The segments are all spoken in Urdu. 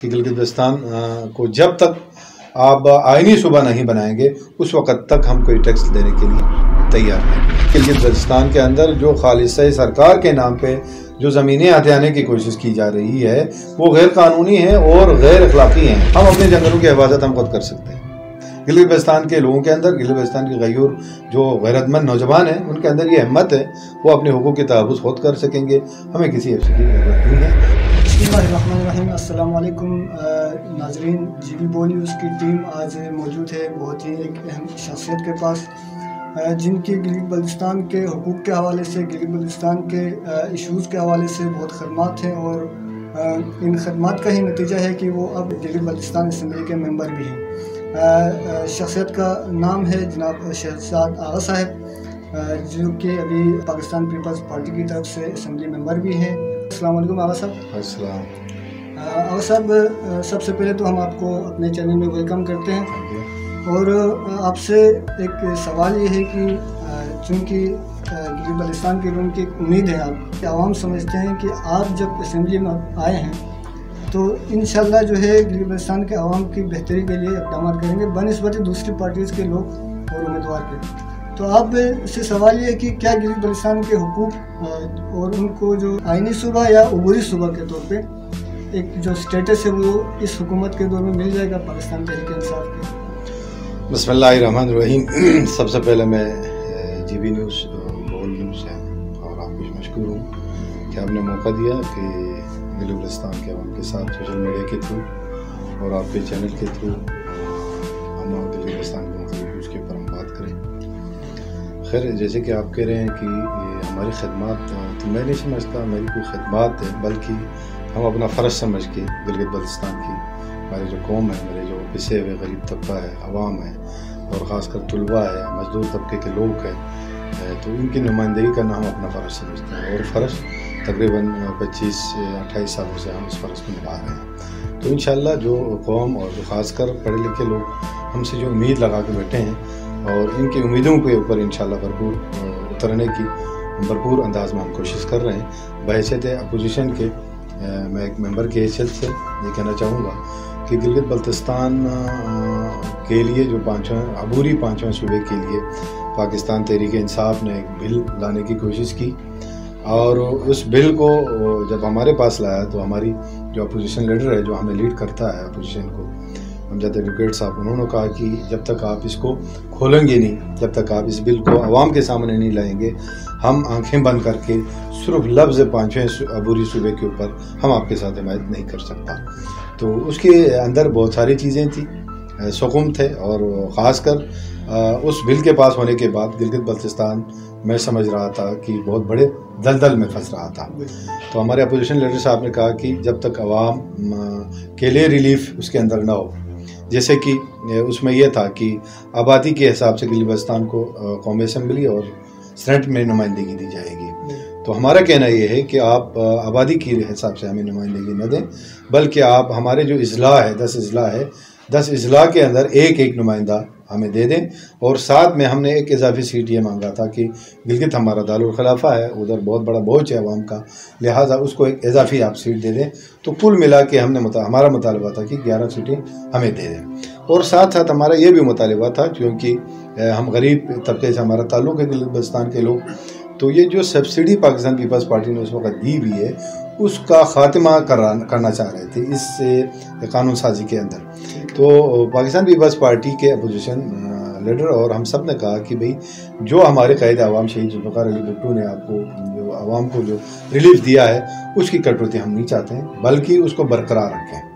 کہ گلگت بلتستان کو جب تک آپ آئینی صوبہ نہیں بنائیں گے اس وقت تک ہم کوئی ٹیکس دینے کے لیے تیار نہیں۔ گلگت بلتستان کے اندر جو خالصہ سرکار کے نام پہ جو زمینیں ہتھیانے کی کوشش کی جا رہی ہے وہ غیر قانونی ہیں اور غیر اخلاقی ہیں۔ ہم اپنے جنگلوں کی حفاظت ہم خود کر سکتے ہیں۔ گلگت بلتستان کے لوگوں کے اندر، گلگت بلتستان کے غیور جو غیرت مند نوجوان ہیں ان کے اندر یہ ہمت ہے، وہ اپنے حقوق کی تحفظ خود کر سکیں گے، ہمیں کسی ایفسی کی ضرورت نہیں ہے۔ بسم اللہ الرحمن الرحیم۔ السلام علیکم ناظرین، جی بی بو نیوز کی ٹیم آج موجود ہے بہت ہی ایک اہم شخصیت کے پاس، جن کی گلگت بلتستان کے حقوق کے حوالے سے، گلگت بلتستان کے ایشوز کے حوالے سے بہت خدمات ہیں، اور ان خدمات کا ہی نتیجہ ہے کہ وہ اب گلگت بلتستان اسمبلی کے ممبر بھی ہیں۔ شخصیت کا نام ہے جناب شہزاد آغا صاحب، جو کہ ابھی پاکستان پیپلز پارٹی کی طرف سے اسمبلی ممبر بھی ہیں۔ السلام علیکم آغا صاحب۔ السلام آغا صاحب، سب سے پہلے تو ہم آپ کو اپنے چینل میں ویلکم کرتے ہیں، اور آپ سے ایک سوال یہ ہے کہ چونکہ گلگت بلتستان کے لوگوں کی ایک امید ہے آپ کہ عوام سمجھتے ہیں کہ آپ جب اسمبلی میں آئے ہیں تو انشاءاللہ جو ہے گلگت بلتستان کے عوام کی بہتری کے لیے اقدامات کریں گے بنسبت دوسری پارٹیز کے لوگ اور امیدوار کے۔ تو آپ سے سوال یہ ہے کہ کیا گلگت بلتستان کے حقوق اور ان کو جو آئینی صوبہ یا عبوری صوبہ کے طور پہ ایک جو اسٹیٹس ہے وہ اس حکومت کے دور میں مل جائے گا پاکستان تحریک انصاف کے؟ بسم اللہ الرحمن الرحیم۔ سب سے پہلے میں جی بی نیوز بول نیوز ہے اور آپ کو مشکور ہوں کہ آپ نے موقع دیا کہ گلگت بلتستان کے عوام کے ساتھ سوشل میڈیا کے تھرو اور آپ کے چینل کے تھرو ہم گلگت بلتستان کے مختلف کے اوپر ہم بات کریں۔ خیر، جیسے کہ آپ کہہ رہے ہیں کہ یہ ہماری خدمات، تو میں نہیں سمجھتا میری کوئی خدمات ہے، بلکہ ہم اپنا فرض سمجھ کے گلگت بلتستان کی ہماری جو قوم ہے، میرے جو پسے ہوئے غریب طبقہ ہے، عوام ہے، اور خاص کر طلباء ہے، مزدور طبقے کے لوگ ہیں، تو ان کی نمائندگی کرنا ہم اپنا فرض سمجھتے ہیں، اور فرض تقریباً 25-28 سالوں سے ہم اس فرض کو نبھا رہے ہیں۔ تو انشاءاللہ جو قوم اور جو خاص کر پڑھے لکھے لوگ ہم سے جو امید لگا کے بیٹھے ہیں اور ان کی امیدوں کے اوپر انشاءاللہ بھرپور اترنے کی بھرپور انداز میں ہم کوشش کر رہے ہیں۔ بحیثیت اپوزیشن کے میں ایک ممبر کی حیثیت سے یہ کہنا چاہوں گا کہ گلگت بلتستان کے لیے جو عبوری پانچواں صوبے کے لیے پاکستان تحریک انصاف نے ایک بل لانے کی کوشش کی، اور اس بل کو جب ہمارے پاس لایا تو ہماری جو اپوزیشن لیڈر ہے، جو ہمیں لیڈ کرتا ہے اپوزیشن کو، امجد ایڈوکیٹ صاحب، انہوں نے کہا کہ جب تک آپ اس کو کھولیں گے نہیں، جب تک آپ اس بل کو عوام کے سامنے نہیں لائیں گے، ہم آنکھیں بند کر کے صرف لفظ پانچویں عبوری صوبے کے اوپر ہم آپ کے ساتھ حمایت نہیں کر سکتا۔ تو اس کے اندر بہت ساری چیزیں تھیں، سکون تھے، اور خاص کر اس بل کے پاس ہونے کے بعد گلگت بلتستان میں سمجھ رہا تھا کہ بہت بڑے دلدل میں پھنس رہا تھا۔ تو ہمارے اپوزیشن لیڈر صاحب نے کہا کہ جب تک عوام کے لیے ریلیف اس کے اندر نہ ہو، جیسے کہ اس میں یہ تھا کہ آبادی کے حساب سے گلگت بلتستان کو قومی اسمبلی اور سینٹ میں نمائندگی دی جائے گی، تو ہمارا کہنا یہ ہے کہ آپ آبادی کے حساب سے ہمیں نمائندگی نہ دیں، بلکہ آپ ہمارے جو اضلاع ہے، 10 اضلاع ہے، 10 اضلاع کے اندر ایک نمائندہ ہمیں دے دیں، اور ساتھ میں ہم نے ایک اضافی سیٹ یہ مانگا تھا کہ گلگت ہمارا دارالخلافہ ہے، ادھر بہت بڑا بوجھ ہے عوام کا، لہٰذا اس کو ایک اضافی آپ سیٹ دے دیں۔ تو کل ملا کے ہمارا مطالبہ تھا کہ 11 سیٹیں ہمیں دے دیں، اور ساتھ ساتھ ہمارا یہ بھی مطالبہ تھا، کیونکہ ہم غریب طبقے سے ہمارا تعلق ہے گلگت بلتستان کے لوگ، تو یہ جو سبسڈی پاکستان پیپلز پارٹی نے اس وقت دی ہوئی ہے اس کا خاتمہ کرنا چاہ رہے تھے اس قانون سازی کے اندر۔ تو پاکستان پیپلز پارٹی کے اپوزیشن لیڈر اور ہم سب نے کہا کہ بھئی جو ہمارے قائد عوام شہید ذوالفقار علی بھٹو نے آپ کو جو عوام کو جو ریلیف دیا ہے اس کی کٹوتی ہم نہیں چاہتے ہیں، بلکہ اس کو برقرار رکھیں۔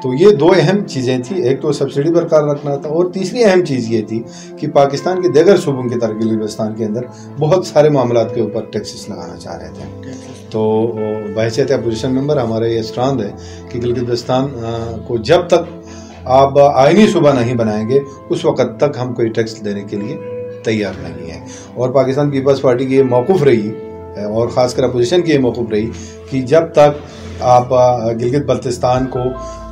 تو یہ دو اہم چیزیں تھیں، ایک تو سبسڈی برقرار رکھنا تھا، اور تیسری اہم چیز یہ تھی کہ پاکستان کے دیگر صوبوں کی طرح گلگت بلتستان کے اندر بہت سارے معاملات کے اوپر ٹیکسز لگانا چاہ رہے تھے۔ تو بحیثیت اپوزیشن ممبر ہمارا یہ اسٹرانگ ہے کہ گلگت بلتستان کو جب تک آپ آئینی صوبہ نہیں بنائیں گے اس وقت تک ہم کوئی ٹیکس دینے کے لیے تیار نہیں ہیں، اور پاکستان پیپلز پارٹی کی یہ موقف رہی اور خاص کر اپوزیشن کی یہ موقف رہی کہ جب تک آپ گلگت بلتستان کو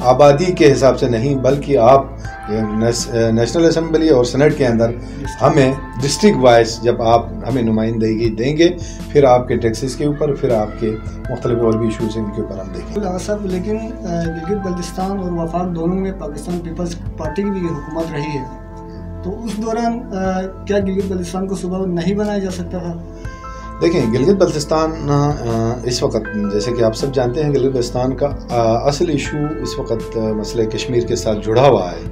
آبادی کے حساب سے نہیں بلکہ آپ نیشنل اسمبلی اور سینٹ کے اندر ہمیں ڈسٹرکٹ وائز جب آپ ہمیں نمائندگی دیں گے پھر آپ کے ٹیکسز کے اوپر پھر آپ کے مختلف اور بھی ایشوز ہیں ان کے اوپر ہم دیکھیں گے صاحب. لیکن گلگت بلتستان اور وفاق دونوں میں پاکستان پیپلز پارٹی کی بھی حکومت رہی ہے, تو اس دوران کیا گلگت بلتستان کو صوبہ نہیں بنایا جا سکتا تھا؟ دیکھیں گلگت بلتستان اس وقت جیسے کہ آپ سب جانتے ہیں گلگت بلتستان کا اصل ایشو اس وقت مسئلہ کشمیر کے ساتھ جڑا ہوا ہے,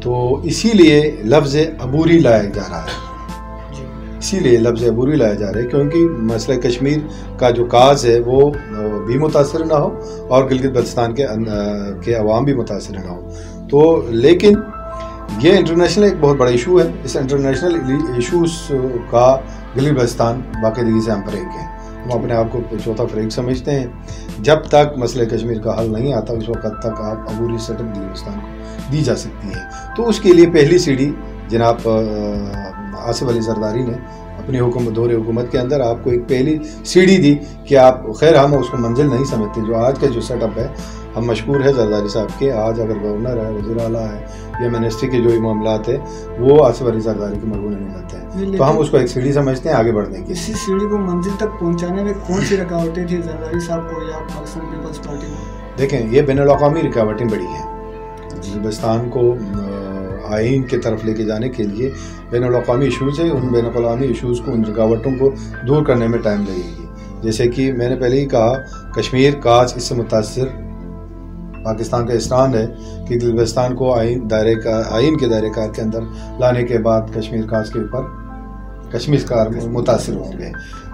تو اسی لیے لفظ عبوری لایا جا رہا ہے, کیونکہ مسئلہ کشمیر کا جو کاز ہے وہ بھی متاثر نہ ہو اور گلگت بلتستان کے عوام بھی متاثر نہ ہو. تو لیکن یہ انٹرنیشنل ایک بہت بڑا ایشو ہے. اس انٹرنیشنل ایشوز کا گلگت بلتستان باقاعدگی سے ہم فریق ہیں, ہم اپنے آپ کو چوتھا فریق سمجھتے ہیں. جب تک مسئلہ کشمیر کا حل نہیں آتا اس وقت تک آپ عبوری سیٹ اپ گلگت بلتستان کو دی جا سکتی ہے. تو اس کے لیے پہلی سیڑھی جناب آصف علی زرداری نے اپنی دور حکومت کے اندر آپ کو ایک پہلی سیڑھی دی کہ آپ خیر ہم اس کو منزل نہیں سمجھتے. جو آج کا جو سیٹ اپ ہے ہم مشکور ہے زرداری صاحب کے, آج اگر گورنر ہے وزیر اعلیٰ ہے یا منسٹری کے جو معاملات ہیں وہ آصف علی زرداری کی مرہون نعمت ہے, تو ہم اس کو ایک سیڑھی سمجھتے ہیں آگے بڑھنے کی. اسی سیڑھی کو منزل تک پہنچانے میں کون سی رکاوٹیں تھیں زرداری صاحب کو یا پاکستان پیپلز پارٹی کو؟ دیکھیں یہ بین الاقوامی رکاوٹیں بڑی ہیں. بلتستان کو آئین کی طرف لے کے جانے کے لیے بین الاقوامی ایشوز ہیں, ان بین الاقوامی ایشوز کو ان رکاوٹوں کو دور کرنے میں ٹائم لگے گی. جیسے کہ میں نے پہلے ہی کہا کشمیر کاج اس سے متاثر پاکستان کا اسٹانڈ ہے کہ گلگت بلتستان کو آئین کے دائرۂ کار کے اندر لانے کے بعد کشمیر کاج کے اوپر کشمیر کار متاثر ہوں گے,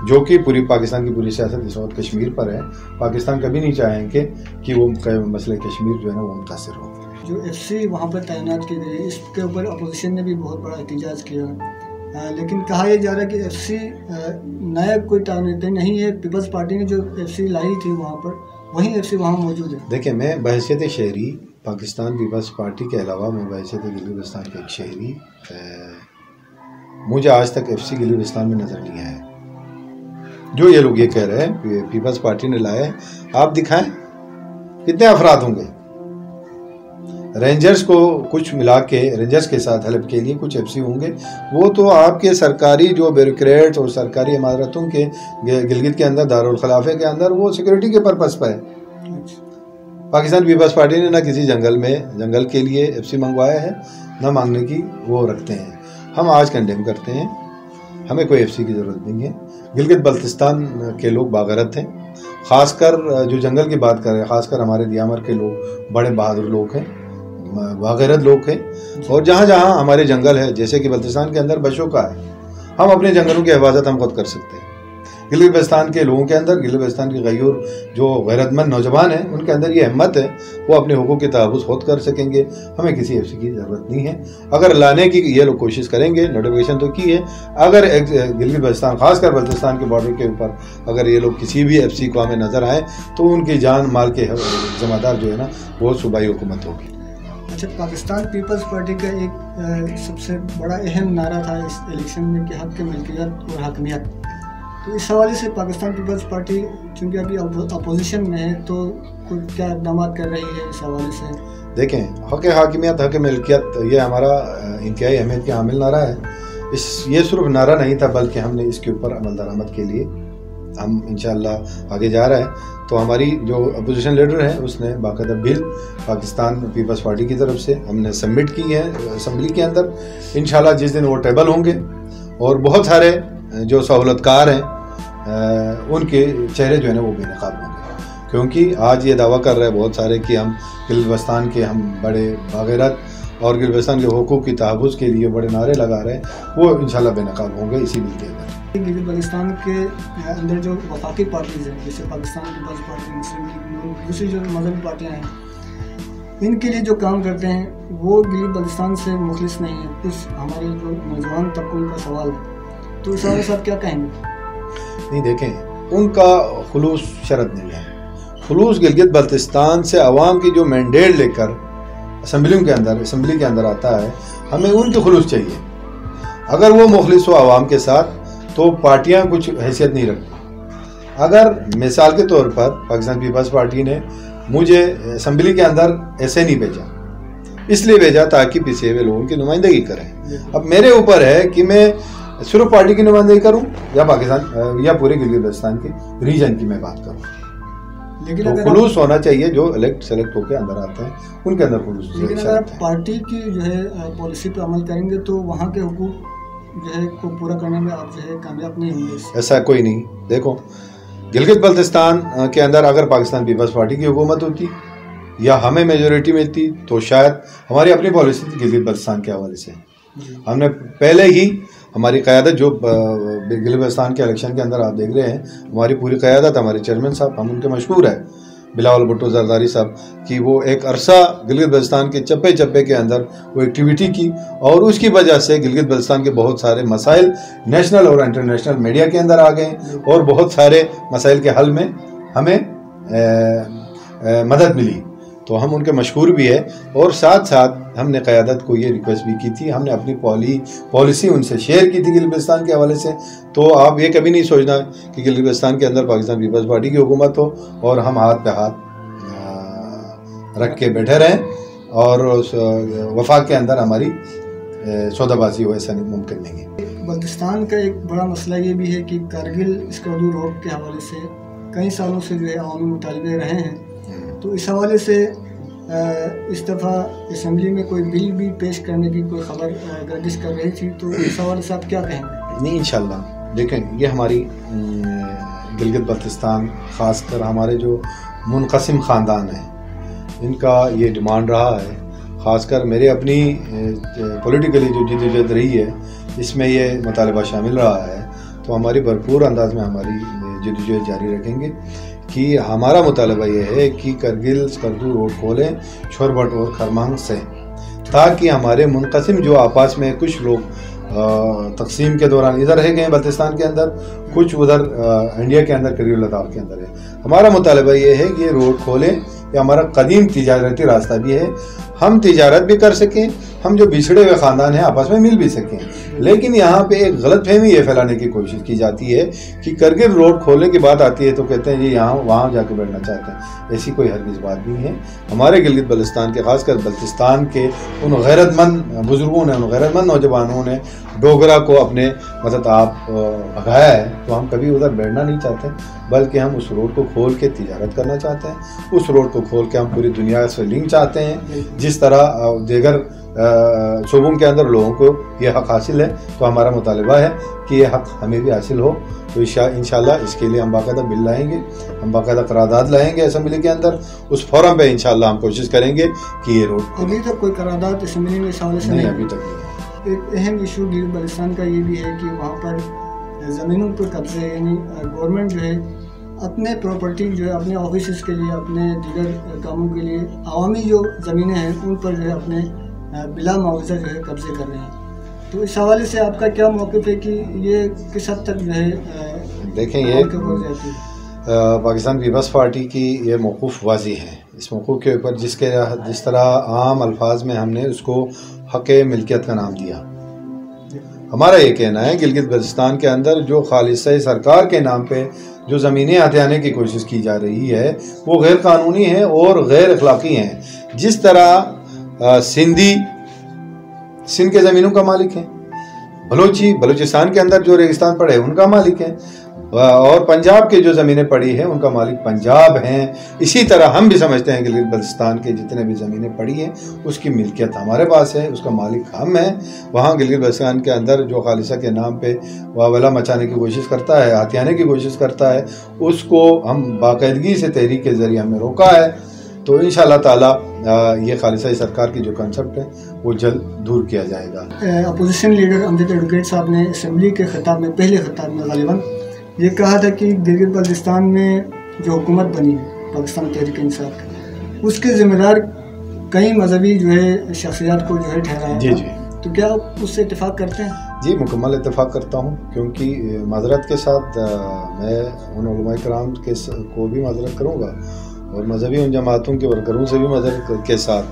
جو کہ پوری پاکستان کی پوری سیاست اس وقت کشمیر پر ہے. پاکستان کبھی نہیں چاہیں گے کہ وہ مسئلہ کشمیر جو ہے نا وہ متاثر ہو. جو ایف سی وہاں پر تعینات کی گئی اس کے اوپر اپوزیشن نے بھی بہت بڑا احتجاج کیا, لیکن کہا یہ جا رہا ہے کہ ایف سی نیا کوئی تعینات نہیں ہے, پیپلز پارٹی نے جو ایف سی لائی تھی وہاں پر وہیں ایف سی وہاں موجود ہے. دیکھیں میں بحیثیت شہری پاکستان پیپلز پارٹی کے علاوہ میں بحیثیت گلگت بلتستان کا ایک شہری مجھے آج تک ایف سی گلگت بلتستان میں نظر نہیں آیا. جو یہ لوگ یہ کہہ رہے ہیں پیپلز پارٹی نے لایا ہے, آپ دکھائیں کتنے افراد ہوں گے. رینجرز کو کچھ ملا کے رینجرز کے ساتھ ہیلپ کے لیے کچھ ایف سی ہوں گے, وہ تو آپ کے سرکاری جو بیوروکریٹس اور سرکاری عمارتوں کے گلگت کے اندر دارالخلافے کے اندر وہ سیکورٹی کے پرپس پہ ہے. پاکستان پیپلز پارٹی نے نہ کسی جنگل کے لیے ایف سی منگوایا ہے نہ مانگنے کی وہ رکھتے ہیں. ہم آج کنڈیم کرتے ہیں, ہمیں کوئی ایف سی کی ضرورت نہیں ہے. گلگت بلتستان کے لوگ باغرت ہیں, خاص کر جو جنگل کی بات کر رہے ہیں, خاص کر ہمارے دیامر کے لوگ بڑے بہادر لوگ ہیں, باغیرت لوگ ہیں. اور جہاں جہاں ہمارے جنگل ہے جیسے کہ بلتستان کے اندر بشوں کا ہے, ہم اپنے جنگلوں کی حفاظت ہم خود کر سکتے ہیں. گلگت بلتستان کے لوگوں کے اندر گلگت بلتستان کے غیور جو غیرت مند نوجوان ہیں ان کے اندر یہ ہمت ہے, وہ اپنے حقوق کی تحفظ خود کر سکیں گے. ہمیں کسی ایف سی کی ضرورت نہیں ہے. اگر لانے کی یہ لوگ کوشش کریں گے, نوٹیفیکیشن تو کی ہے, اگر گلگت بلتستان خاص کر بلتستان کے بارڈر کے اوپر اگر یہ لوگ کسی بھی ایف سی کو ہمیں نظر آئیں تو ان کی جان مال کے ذمہ دار جو ہے نا وہ صوبائی حکومت ہوگی. اچھا, پاکستان پیپلز پارٹی کا ایک سب سے بڑا اہم نعرہ تھا اس الیکشن میں کہ حق ملکیت اور حاکمیت, تو اس حوالے سے پاکستان پیپلز پارٹی چونکہ ابھی اپوزیشن میں ہے تو کیا اقدامات کر رہی ہے اس حوالے سے؟ دیکھیں حق حاکمیت حق ملکیت یہ ہمارا انتہائی اہمیت کا حامل نعرہ ہے. یہ صرف نعرہ نہیں تھا بلکہ ہم نے اس کے اوپر عمل درآمد کے لیے ہم انشاءاللہ آگے جا رہا ہے. تو ہماری جو اپوزیشن لیڈر ہے اس نے باقاعدہ بل پاکستان پیپلز پارٹی کی طرف سے ہم نے سبمٹ کی ہے اسمبلی کے اندر. انشاءاللہ جس دن وہ ٹیبل ہوں گے اور بہت سارے جو سہولت کار ہیں ان کے چہرے جو ہے نا وہ بے نقاب ہوں گے, کیونکہ آج یہ دعویٰ کر رہے ہیں بہت سارے کہ ہم گلگت بلتستان کے ہم بڑے باغیرت اور گلگت بلتستان کے حقوق کی تحفظ کے لیے بڑے نعرے لگا رہے ہیں, وہ انشاءاللہ بے نقاب ہوں گے اسی بل کے اندر. گلگت بلتستان کے اندر جو وفاقی پارٹیز ہیں جیسے پاکستان پیپلز پارٹی, مسلم لیگ, دوسری جو مذہبی پارٹیاں ہیں, ان کے لیے جو کام کرتے ہیں وہ گلگت بلتستان سے مخلص نہیں ہے. کچھ ہمارے جو نوجوان طبقوں کا سوال ہے, تو اس حوالے سے آپ کیا کہیں گے؟ نہیں دیکھیں, ان کا خلوص شرط نہیں ہے. خلوص گلگت بلتستان سے عوام کی جو مینڈیٹ لے کر اسمبلی کے اندر آتا ہے, ہمیں ان کی خلوص چاہیے. اگر وہ مخلص ہو عوام کے ساتھ تو پارٹیاں کچھ حیثیت نہیں رکھتی. اگر مثال کے طور پر پاکستان پیپلز پارٹی نے مجھے اسمبلی کے اندر ایسے نہیں بھیجا، اس لیے بھیجا تاکہ پیچھے ہوئے لوگوں کی نمائندگی کریں. اب میرے اوپر ہے کہ میں صرف پارٹی کی نمائندگی کروں یا پاکستان یا پورے گلگت بلتستان کے ریجن کی میں بات کروں. لیکن تو خلوص ہونا چاہیے، جو سلیکٹ ہو کے اندر آتے ہیں ان کے اندر خلوص. لیکن اگر آپ پارٹی کی جو ہے پالیسی پہ عمل کریں گے تو وہاں کے حقوق جو ہے کو پورا کرنے میں آپ جو ہے کامیاب نہیں ہوں گے. ایسا کوئی نہیں. دیکھو گلگت بلتستان کے اندر اگر پاکستان پیپلز پارٹی کی حکومت ہوتی یا ہمیں میجورٹی ملتی تو شاید ہماری اپنی پالیسی تھی گلگت بلتستان کے حوالے سے. ہم نے پہلے ہی ہماری قیادت جو گلگت بلتستان کے الیکشن کے اندر آپ دیکھ رہے ہیں، ہماری پوری قیادت، ہمارے چیئرمین صاحب، ہم ان کے مشہور ہے بلاول بھٹو زرداری صاحب، کہ وہ ایک عرصہ گلگت بلتستان کے چپے چپے کے اندر وہ ایکٹیویٹی کی، اور اس کی وجہ سے گلگت بلتستان کے بہت سارے مسائل نیشنل اور انٹرنیشنل میڈیا کے اندر آ گئے، اور بہت سارے مسائل کے حل میں ہمیں مدد ملی. تو ہم ان کے مشہور بھی ہے، اور ساتھ ساتھ ہم نے قیادت کو یہ ریکویسٹ بھی کی تھی، ہم نے اپنی پالیسی ان سے شیئر کی تھی گلگت بلتستان کے حوالے سے. تو آپ یہ کبھی نہیں سوچنا کہ گلگت بلتستان کے اندر پاکستان پیپلز پارٹی کی حکومت ہو اور ہم ہاتھ پہ ہاتھ رکھ کے بیٹھے رہیں اور وفاق کے اندر ہماری سودا بازی ہو. ایسا نہیں، ممکن نہیں ہے. بلتستان کا ایک بڑا مسئلہ یہ بھی ہے کہ کارگل اسکردو روڈ کے حوالے سے کئی سالوں سے جو ہے عوامی مطالبے رہے ہیں. تو اس حوالے سے اس دفعہ اسمبلی میں کوئی بل بھی پیش کرنے کی کوئی خبر گردش کر رہی تھی، تو اس حوالے سے آپ کیا کہیں گے؟ نہیں، انشاءاللہ دیکھیں، یہ ہماری گلگت بلتستان، خاص کر ہمارے جو منقسم خاندان ہیں، ان کا یہ ڈیمانڈ رہا ہے. خاص کر میرے اپنی پولیٹیکلی جو جدوجہد رہی ہے اس میں یہ مطالبہ شامل رہا ہے. تو ہماری بھرپور انداز میں ہماری جدوجہد جاری رکھیں گے کہ ہمارا مطالبہ یہ ہے کہ کرگل اسکردو روڈ کھولیں چھوربٹ اور خرمانگ سے، تاکہ ہمارے منقسم جو آپس میں کچھ لوگ تقسیم کے دوران ادھر رہ گئے بلتستان کے اندر، کچھ ادھر انڈیا کے اندر کرگل لداخ کے اندر ہے. ہمارا مطالبہ یہ ہے کہ یہ روڈ کھولیں. یہ ہمارا قدیم تجارتی راستہ بھی ہے، ہم تجارت بھی کر سکیں، ہم جو بچھڑے ہوئے خاندان ہیں آپس میں مل بھی سکیں. لیکن یہاں پہ ایک غلط فہمی یہ پھیلانے کی کوشش کی جاتی ہے کہ کرگل روڈ کھولنے کی بات آتی ہے تو کہتے ہیں جی یہاں وہاں جا کے بیٹھنا چاہتے ہیں. ایسی کوئی ہرگز بات نہیں ہے. ہمارے گلگت بلتستان کے، خاص کر بلتستان کے ان غیرت مند بزرگوں نے، ان غیرت مند نوجوانوں نے ڈوگرا کو اپنے مدد آپ بھگایا ہے. تو ہم کبھی ادھر بیٹھنا نہیں چاہتے، بلکہ ہم اس روڈ کو کھول کے تجارت کرنا چاہتے ہیں. اس روڈ کو کھول کے ہم پوری دنیا سے لنک چاہتے ہیں. جس طرح دیگر صوبوں کے اندر لوگوں کو یہ حق حاصل ہے، تو ہمارا مطالبہ ہے کہ یہ حق ہمیں بھی حاصل ہو. تو انشاءاللہ اس کے لیے ہم باقاعدہ بل لائیں گے، ہم باقاعدہ قرارداد لائیں گے اسمبلی کے اندر. اس فورم پہ انشاءاللہ ہم کوشش کریں گے کہ یہ روڈ. ابھی تک کوئی قرارداد اسمبلی میں اس حوالے سے نہیں، ابھی تک نہیں. ایک اہم ایشو گلگت بلتستان کا یہ بھی ہے کہ وہاں پر زمینوں پر قبضے، یعنی گورنمنٹ جو ہے اپنے پراپرٹی جو ہے اپنے آفیسز کے لیے، اپنے دیگر کاموں کے لیے عوامی جو زمینیں ہیں ان پر جو ہے اپنے بلا معاوضہ جو ہے قبضے کر رہے ہیں. تو اس حوالے سے آپ کا کیا موقف ہے کہ یہ کس حد تک جو ہے؟ دیکھیں، یہ پاکستان پیپلز پارٹی کی یہ موقف واضح ہے. اس موقف کے اوپر جس طرح عام الفاظ میں ہم نے اس کو حق ملکیت کا نام دیا، ہمارا یہ کہنا ہے گلگت بلتستان کے اندر جو خالصہ سرکار کے نام پہ جو زمینیں ہتھیانے کی کوشش کی جا رہی ہے وہ غیر قانونی ہیں اور غیر اخلاقی ہیں. جس طرح سندھی سندھ کے زمینوں کا مالک ہیں، بلوچستان کے اندر جو ریگستان پڑے ان کا مالک ہیں، اور پنجاب کے جو زمینیں پڑی ہیں ان کا مالک پنجاب ہیں. اسی طرح ہم بھی سمجھتے ہیں کہ گلگت بلتستان کے جتنے بھی زمینیں پڑی ہیں اس کی ملکیت ہمارے پاس ہے، اس کا مالک ہم ہیں. وہاں گلگت بلتستان کے اندر جو خالصہ کے نام پہ واویلا مچانے کی کوشش کرتا ہے، ہتھیانے کی کوشش کرتا ہے، اس کو ہم باقاعدگی سے تحریک کے ذریعے ہم نے روکا ہے. تو انشاءاللہ تعالیٰ یہ خالصہ سرکار کی جو کنسپٹ ہے وہ جلد دور کیا جائے گا. اپوزیشن لیڈر امجد ایڈوکیٹ صاحب نے اسمبلی کے خطاب میں، پہلے خطاب میں غالباً یہ کہا تھا کہ گلگت بلتستان میں جو حکومت بنی ہے پاکستان تحریک انصاف کی، اس کے ذمہ دار کئی مذہبی جو ہے شخصیات کو جو ہے ٹھہرایا. جی جی. تو کیا آپ اس سے اتفاق کرتے ہیں؟ جی، مکمل اتفاق کرتا ہوں، کیونکہ معذرت کے ساتھ میں ان علماء کرام کو بھی معذرت کروں گا اور مذہبی ان جماعتوں کے ورکروں سے بھی معذرت کے ساتھ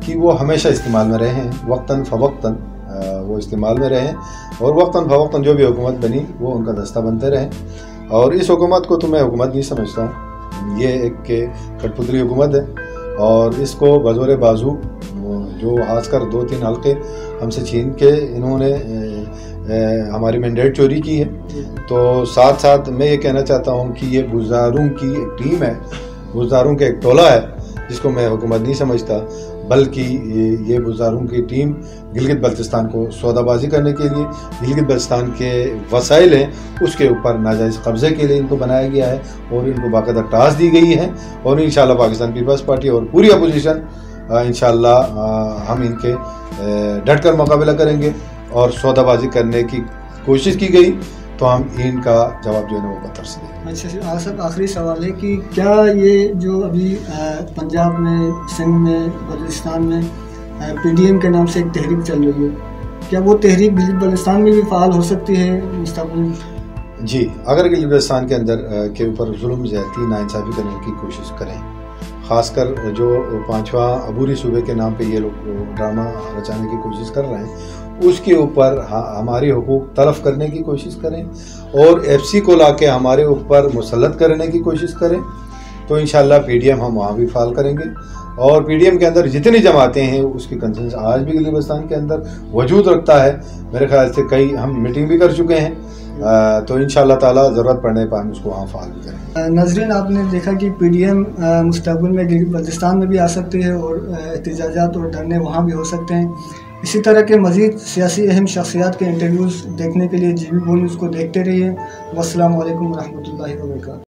کہ وہ ہمیشہ استعمال میں رہے ہیں، وقتاً فوقتاً وہ استعمال میں رہیں، اور وقتاً فوقتاً جو بھی حکومت بنی وہ ان کا دستہ بنتے رہیں. اور اس حکومت کو تو میں حکومت نہیں سمجھتا ہوں، یہ ایک کٹپتلی حکومت ہے، اور اس کو بزور بازو جو خاص کر 2-3 حلقے ہم سے چھین کے انہوں نے ہماری مینڈیٹ چوری کی ہے۔ تو ساتھ ساتھ میں یہ کہنا چاہتا ہوں کہ یہ بزداروں کی ایک ٹیم ہے، بزداروں کا ایک ٹولہ ہے، جس کو میں حکومت نہیں سمجھتا، بلکہ یہ بزداروں کی ٹیم گلگت بلتستان کو سودا بازی کرنے کے لیے، گلگت بلتستان کے وسائل ہیں اس کے اوپر ناجائز قبضے کے لیے ان کو بنایا گیا ہے، اور ان کو باقاعدہ ٹاسک دی گئی ہے، اور انشاءاللہ پاکستان پیپلز پارٹی اور پوری اپوزیشن انشاءاللہ ہم ان کے ڈٹ کر مقابلہ کریں گے، اور سودا بازی کرنے کی کوشش کی گئی تو ہم ان کا جواب جو ہے نا وہ پتھر سے دیں گے۔ اچھا صاحب، آخری سوال ہے کہ کیا یہ جو ابھی پنجاب میں، سندھ میں، بلوچستان میں پی ڈی ایم کے نام سے ایک تحریک چل رہی ہے، کیا وہ تحریک گلگت بلتستان میں بھی فعال ہو سکتی ہے مستقبل میں؟ جی، اگر گلگت بلتستان کے اندر کے اوپر ظلم زیادتی ناانصافی کرنے کی کوشش کریں، خاص کر جو 5واں عبوری صوبے کے نام پہ یہ لوگ ڈرامہ رچانے کی کوشش کر رہے ہیں، اس کے اوپر ہماری حقوق تلف کرنے کی کوشش کریں، اور ایف سی کو لا کے ہمارے اوپر مسلط کرنے کی کوشش کریں، تو انشاءاللہ پی ڈی ایم ہم وہاں بھی فعال کریں گے۔ اور پی ڈی ایم کے اندر جتنی جماعتیں ہیں اس کی کنسنس آج بھی گلگت بلتستان کے اندر وجود رکھتا ہے، میرے خیال سے کئی ہم میٹنگ بھی کر چکے ہیں، تو انشاءاللہ تعالیٰ ضرورت پڑنے پر ہم اس کو وہاں فعال بھی کریں گے۔ ناظرین، آپ نے دیکھا کہ پی ڈی ایم مستقبل میں گلگت بلتستان میں بھی آ سکتی ہے، اور احتجاجات اور دھرنے وہاں بھی ہو سکتے ہیں۔ اسی طرح کے مزید سیاسی اہم شخصیات کے انٹرویوز دیکھنے کے لیے جی بی بول نیوز کو دیکھتے رہیے۔ والسلام علیکم ورحمۃ اللہ وبرکاتہ۔